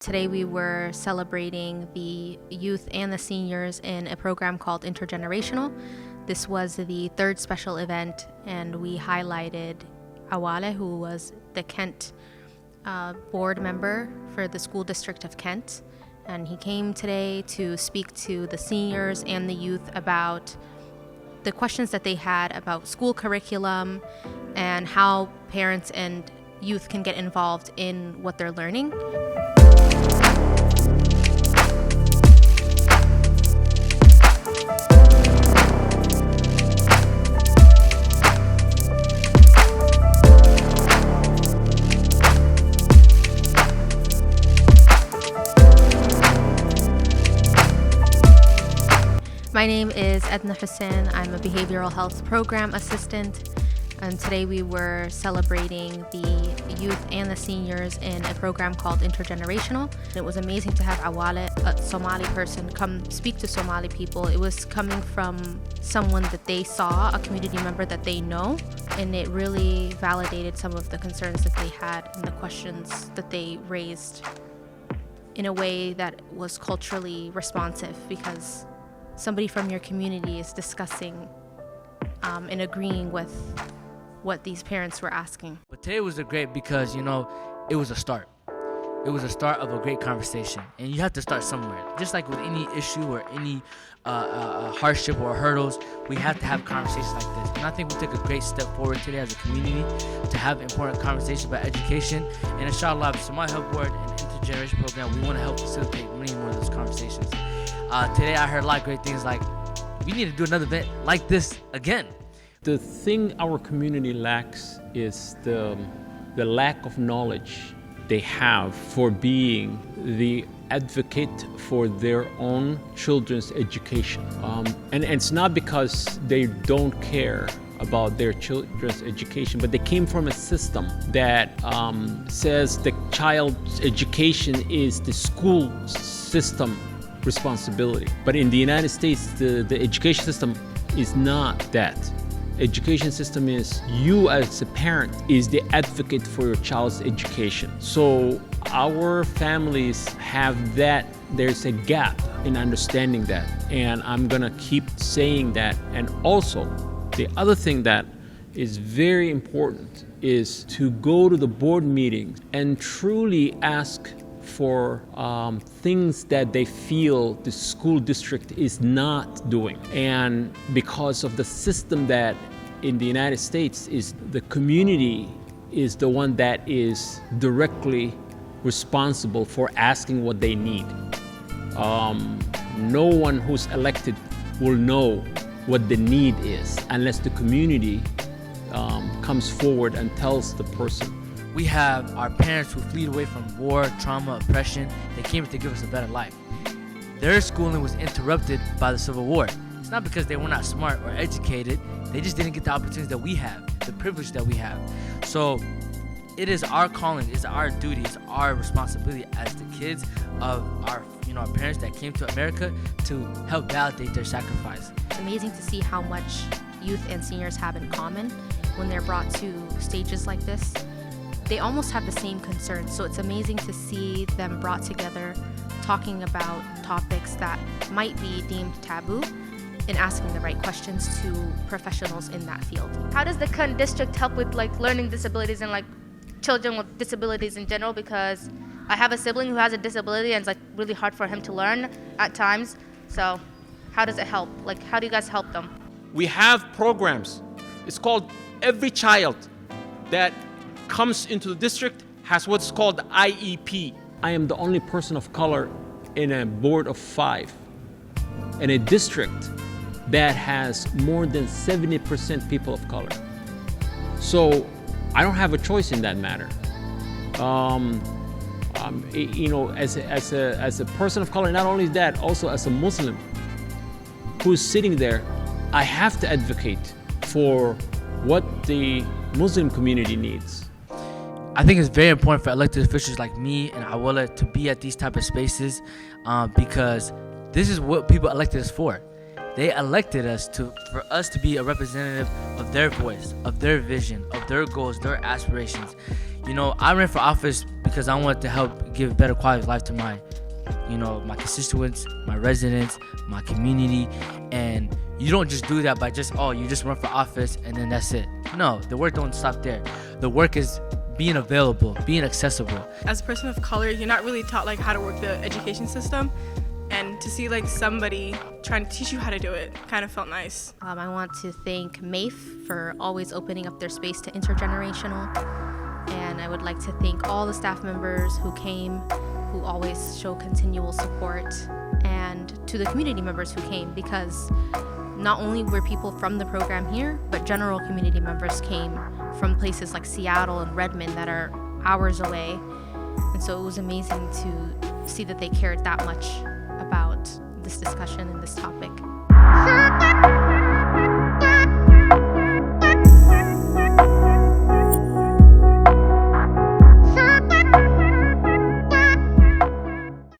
Today we were celebrating the youth and the seniors in a program called Intergenerational. This was the third special event, and we highlighted Awale, who was the Kent board member for the school district of Kent. And he came today to speak to the seniors and the youth about the questions that they had about school curriculum and how parents and youth can get involved in what they're learning. My name is Edna Hussein. I'm a behavioral health program assistant, and today we were celebrating the youth and the seniors in a program called Intergenerational. It was amazing to have Awale, a Somali person, come speak to Somali people. It was coming from someone that they saw, a community member that they know, and it really validated some of the concerns that they had and the questions that they raised in a way that was culturally responsive, because somebody from your community is discussing and agreeing with what these parents were asking. But today was great because, it was a start. It was a start of a great conversation. And you have to start somewhere. Just like with any issue or any hardship or hurdles, we have to have conversations like this. And I think we took a great step forward today as a community to have important conversations about education. And inshallah, the Somali Health Board and Intergenerational Program, we want to help facilitate many more of those conversations. Today I heard a lot of great things, like we need to do another event like this again. The thing our community lacks is the lack of knowledge they have for being the advocate for their own children's education. And it's not because they don't care about their children's education, but they came from a system that says the child's education is the school system responsibility. But in the United States, the education system is not that. Education system is you as a parent is the advocate for your child's education. So our families have that, there's a gap in understanding that. And I'm gonna keep saying that. And also, the other thing that is very important is to go to the board meetings and truly ask for things that they feel the school district is not doing. And because of the system that in the United States is the community is the one that is directly responsible for asking what they need. No one who's elected will know what the need is unless the community comes forward and tells the person. We have our parents who fled away from war, trauma, oppression. They came to give us a better life. Their schooling was interrupted by the Civil War. It's not because they were not smart or educated. They just didn't get the opportunities that we have, the privilege that we have. So it is our calling, it's our duty, it's our responsibility as the kids of our parents that came to America to help validate their sacrifice. It's amazing to see how much youth and seniors have in common when they're brought to stages like this. They almost have the same concerns, so it's amazing to see them brought together talking about topics that might be deemed taboo and asking the right questions to professionals in that field. How does the Kent district help with learning disabilities and children with disabilities in general? Because I have a sibling who has a disability and it's really hard for him to learn at times. So how does it help? How do you guys help them? We have programs. It's called Every Child that comes into the district has what's called IEP. I am the only person of color in a board of 5 in a district that has more than 70% people of color. So I don't have a choice in that matter. As a person of color, not only that, also as a Muslim who's sitting there, I have to advocate for what the Muslim community needs. I think it's very important for elected officials like me and Awale to be at these type of spaces because this is what people elected us for. They elected us for us to be a representative of their voice, of their vision, of their goals, their aspirations. You know, I ran for office because I wanted to help give better quality of life to my constituents, my residents, my community. And you don't just do that by you just run for office and then that's it. No, the work don't stop there. The work is being available, being accessible. As a person of color, you're not really taught like how to work the education system, and to see like somebody trying to teach you how to do it kind of felt nice. I want to thank MAIF for always opening up their space to Intergenerational, and I would like to thank all the staff members who came, who always show continual support, and to the community members who came, because not only were people from the program here, but general community members came from places like Seattle and Redmond that are hours away. And so it was amazing to see that they cared that much about this discussion and this topic.